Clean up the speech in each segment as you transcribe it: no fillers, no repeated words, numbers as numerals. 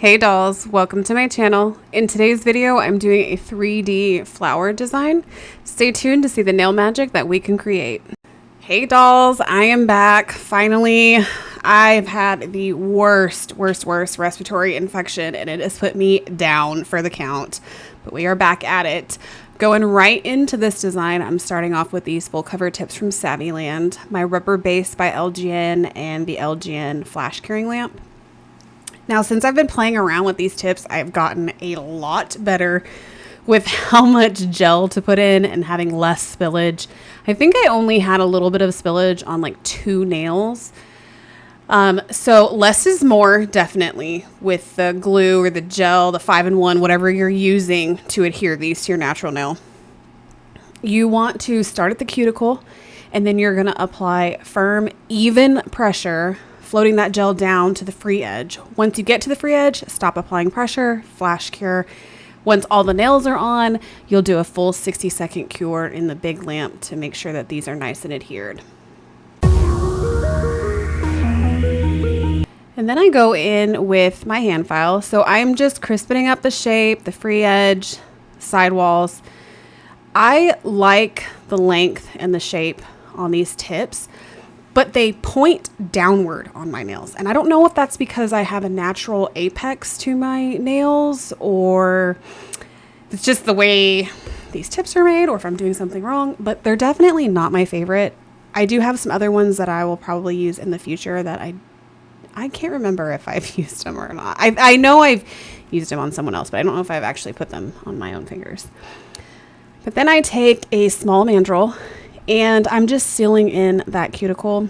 Hey dolls, welcome to my channel. In today's video, I'm doing a 3D flower design. Stay tuned to see the nail magic that we can create. Hey dolls, I am back. Finally, I've had the worst respiratory infection and it has put me down for the count, but we are back at it. Going right into this design, I'm starting off with these full cover tips from Savvyland, my rubber base by LGN, and the LGN flash curing lamp. Now, since I've been playing around with these tips, I've gotten a lot better with how much gel to put in and having less spillage. I think I only had a little bit of spillage on like 2 nails. So less is more, definitely, with the glue or the gel, the 5-in-1, whatever you're using to adhere these to your natural nail. You want to start at the cuticle, and then you're going to apply firm, even pressure, floating that gel down to the free edge. Once you get to the free edge, stop applying pressure, flash cure. Once all the nails are on, you'll do a full 60-second cure in the big lamp to make sure that these are nice and adhered. And then I go in with my hand file. So I'm just crispening up the shape, the free edge, sidewalls. I like the length and the shape on these tips, but they point downward on my nails. And I don't know if that's because I have a natural apex to my nails, or it's just the way these tips are made, or if I'm doing something wrong, but they're definitely not my favorite. I do have some other ones that I will probably use in the future that I can't remember if I've used them or not. I know I've used them on someone else, but I don't know if I've actually put them on my own fingers. But then I take a small mandrel and I'm just sealing in that cuticle.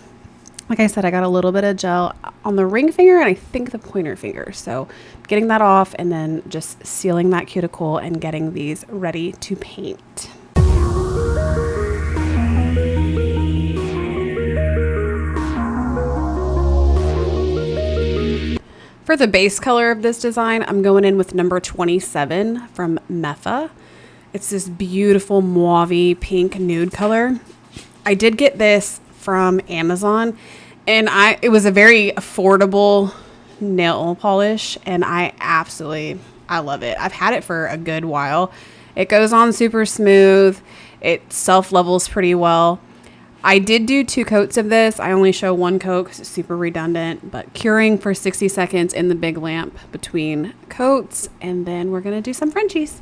Like I said, I got a little bit of gel on the ring finger and I think the pointer finger. So getting that off and then just sealing that cuticle and getting these ready to paint. For the base color of this design, I'm going in with number 27 from Metha. It's this beautiful mauve pink nude color. I did get this from Amazon, and it was a very affordable nail polish, and I love it. I've had it for a good while. It goes on super smooth. It self-levels pretty well. I did do 2 coats of this. I only show 1 coat because it's super redundant, but curing for 60 seconds in the big lamp between coats, and then we're gonna do some Frenchies.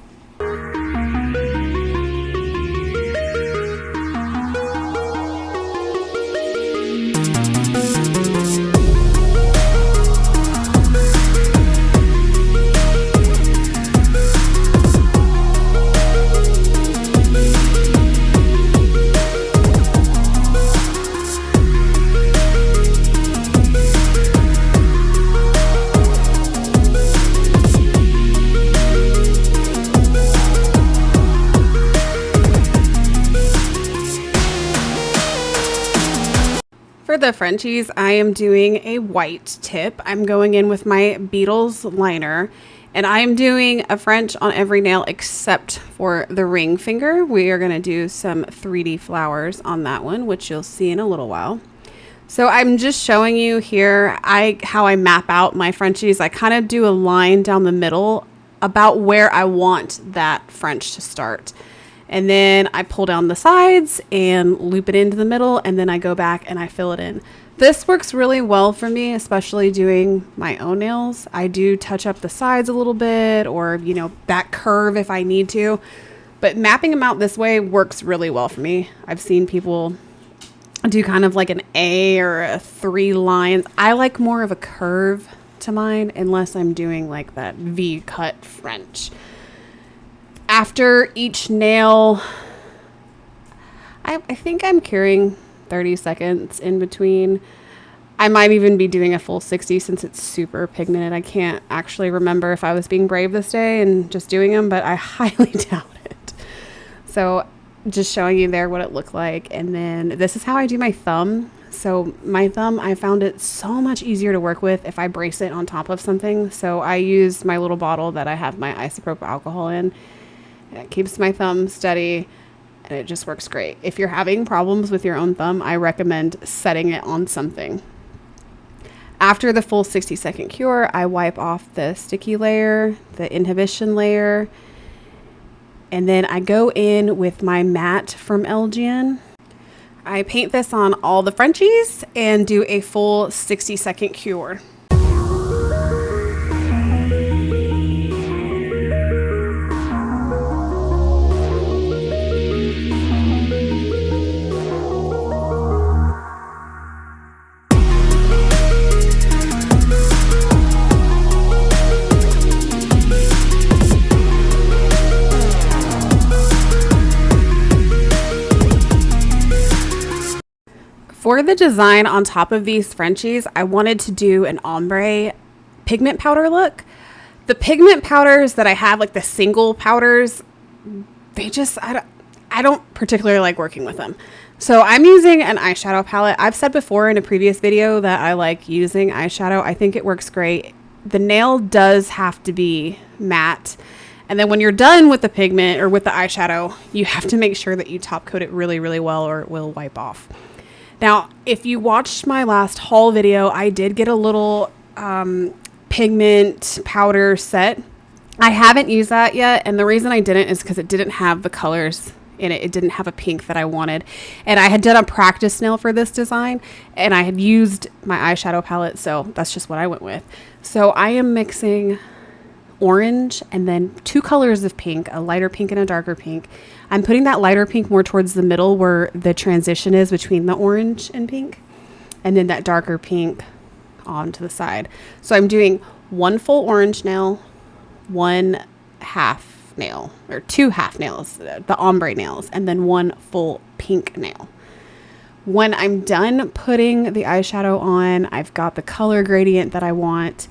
For the Frenchies, I am doing a white tip. I'm going in with my Beetles liner, and I'm doing a French on every nail except for the ring finger. We are going to do some 3D flowers on that one, which you'll see in a little while. So I'm just showing you here how I map out my Frenchies. I kind of do a line down the middle about where I want that French to start. And then I pull down the sides and loop it into the middle, and then I go back and I fill it in. This works really well for me, especially doing my own nails. I do touch up the sides a little bit, or, you know, that curve if I need to. But mapping them out this way works really well for me. I've seen people do kind of like an A or a 3 lines. I like more of a curve to mine, unless I'm doing like that V-cut French. After each nail, I think I'm curing 30 seconds in between. I might even be doing a full 60 since it's super pigmented. I can't actually remember if I was being brave this day and just doing them, but I highly doubt it. So just showing you there what it looked like. And then this is how I do my thumb. So my thumb, I found it so much easier to work with if I brace it on top of something. So I use my little bottle that I have my isopropyl alcohol in. It keeps my thumb steady, and it just works great. If you're having problems with your own thumb, I recommend setting it on something. After the full 60-second cure, I wipe off the sticky layer, the inhibition layer, and then I go in with my matte from LGN. I paint this on all the Frenchies and do a full 60-second cure. For the design on top of these Frenchies, I wanted to do an ombre pigment powder look. The pigment powders that I have, like the single powders, they just, I don't particularly like working with them. So I'm using an eyeshadow palette. I've said before in a previous video that I like using eyeshadow. I think it works great. The nail does have to be matte. And then when you're done with the pigment or with the eyeshadow, you have to make sure that you top coat it really, really well or it will wipe off. Now, if you watched my last haul video, I did get a little pigment powder set. I haven't used that yet, and the reason I didn't is because it didn't have the colors in it. It didn't have a pink that I wanted. And I had done a practice nail for this design, and I had used my eyeshadow palette, so that's just what I went with. So I am mixing orange and then 2 colors of pink, a lighter pink and a darker pink. I'm putting that lighter pink more towards the middle where the transition is between the orange and pink, and then that darker pink onto the side. So I'm doing 1 full orange nail, 1 half nail, or 2 half nails, the ombre nails, and then 1 full pink nail. When I'm done putting the eyeshadow on, I've got the color gradient that I want.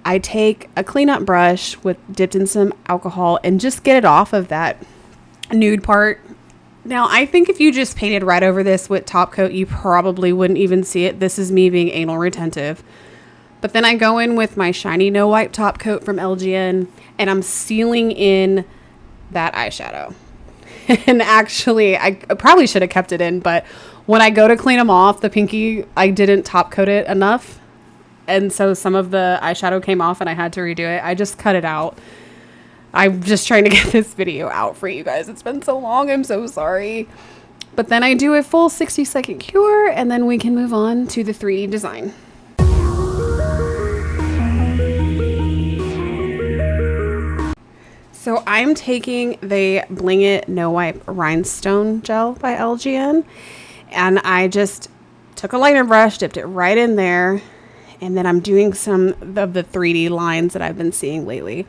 I take a cleanup brush dipped in some alcohol and just get it off of that nude part. Now, I think if you just painted right over this with top coat, you probably wouldn't even see it. This is me being anal retentive. But then I go in with my shiny no wipe top coat from LGN and I'm sealing in that eyeshadow. And actually, I probably should have kept it in, but when I go to clean them off, the pinky, I didn't top coat it enough. And so some of the eyeshadow came off and I had to redo it. I just cut it out. I'm just trying to get this video out for you guys. It's been so long. I'm so sorry. But then I do a full 60-second cure and then we can move on to the 3D design. So I'm taking the Bling It No Wipe Rhinestone Gel by LGN. And I just took a liner brush, dipped it right in there. And then I'm doing some of the 3D lines that I've been seeing lately.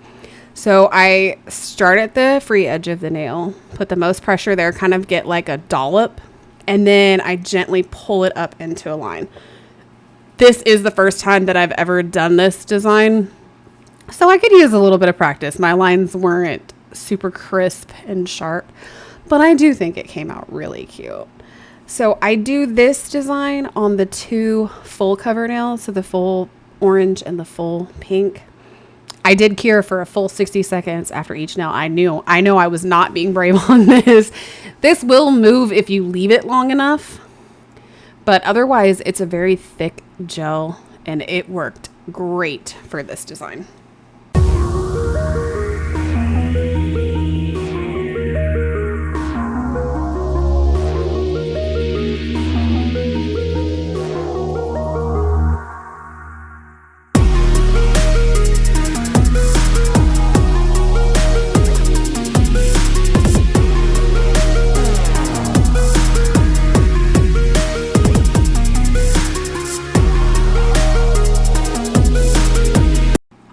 So I start at the free edge of the nail, put the most pressure there, kind of get like a dollop, and then I gently pull it up into a line. This is the first time that I've ever done this design, so I could use a little bit of practice. My lines weren't super crisp and sharp, but I do think it came out really cute. So I do this design on the 2 full cover nails, so the full orange and the full pink. I did cure for a full 60 seconds after each nail. I know I was not being brave on this. This will move if you leave it long enough, but otherwise it's a very thick gel and it worked great for this design.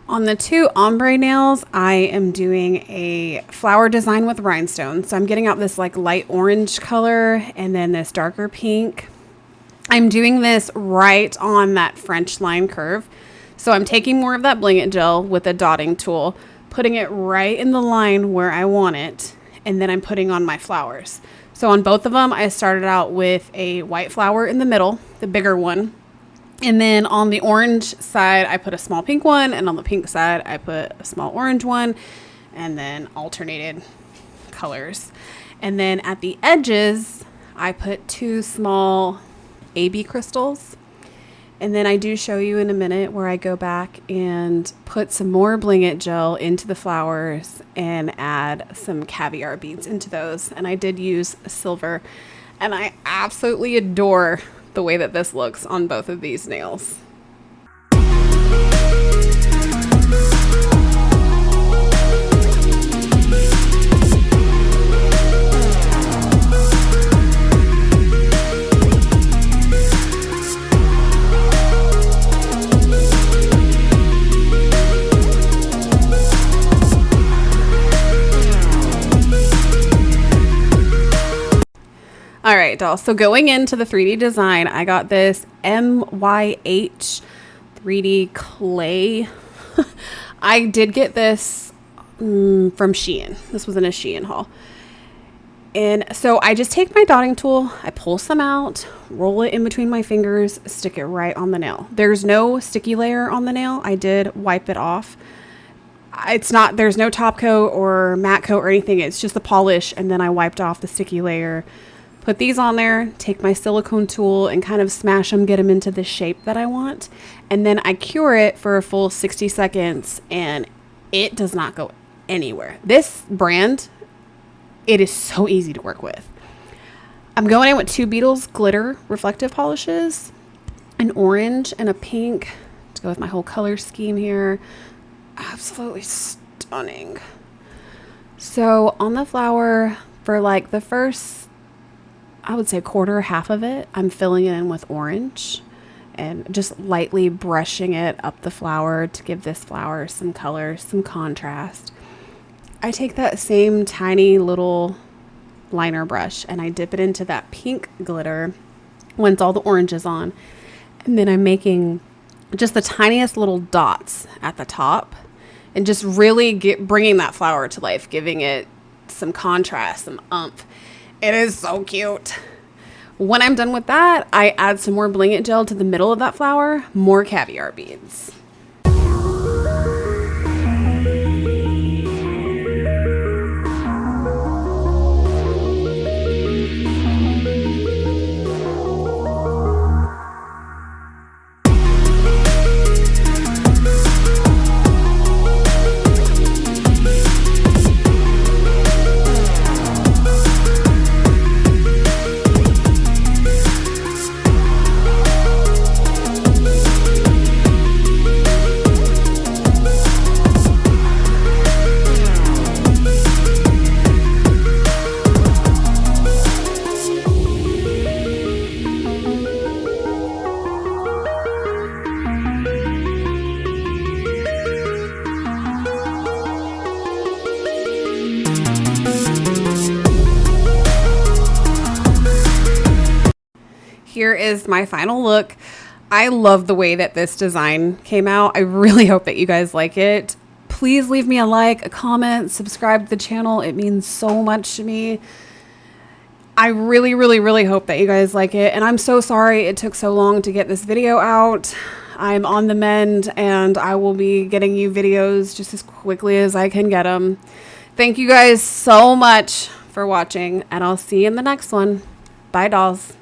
On the 2 ombre nails, I am doing a flower design with rhinestones. So I'm getting out this like light orange color and then this darker pink. I'm doing this right on that French line curve. So I'm taking more of that Bling It gel with a dotting tool, putting it right in the line where I want it, and then I'm putting on my flowers. So on both of them, I started out with a white flower in the middle, the bigger one. And then on the orange side, I put a small pink one, and on the pink side, I put a small orange one, and then alternated colors. And then at the edges, I put 2 small AB crystals. And then I do show you in a minute where I go back and put some more Bling It gel into the flowers and add some caviar beads into those. And I did use silver, and I absolutely adore the way that this looks on both of these nails. All right, dolls. So going into the 3D design, I got this MYH 3D clay. I did get this from Shein. This was in a Shein haul. And so I just take my dotting tool, I pull some out, roll it in between my fingers, stick it right on the nail. There's no sticky layer on the nail. I did wipe it off. There's no top coat or matte coat or anything. It's just the polish, and then I wiped off the sticky layer. Put these on there, take my silicone tool and kind of smash them, get them into the shape that I want. And then I cure it for a full 60 seconds and it does not go anywhere. This brand, it is so easy to work with. I'm going in with 2 Beetles glitter reflective polishes, an orange and a pink to go with my whole color scheme here. Absolutely stunning. So on the flower, for like the first, I would say half of it, I'm filling it in with orange and just lightly brushing it up the flower to give this flower some color, some contrast. I take that same tiny little liner brush and I dip it into that pink glitter once all the orange is on. And then I'm making just the tiniest little dots at the top and just really bringing that flower to life, giving it some contrast, some oomph. It is so cute. When I'm done with that, I add some more Bling It gel to the middle of that flower, more caviar beads. Here is my final look. I love the way that this design came out. I really hope that you guys like it. Please leave me a like, a comment, subscribe to the channel. It means so much to me. I really, really, really hope that you guys like it. And I'm so sorry it took so long to get this video out. I'm on the mend and I will be getting you videos just as quickly as I can get them. Thank you guys so much for watching and I'll see you in the next one. Bye, dolls.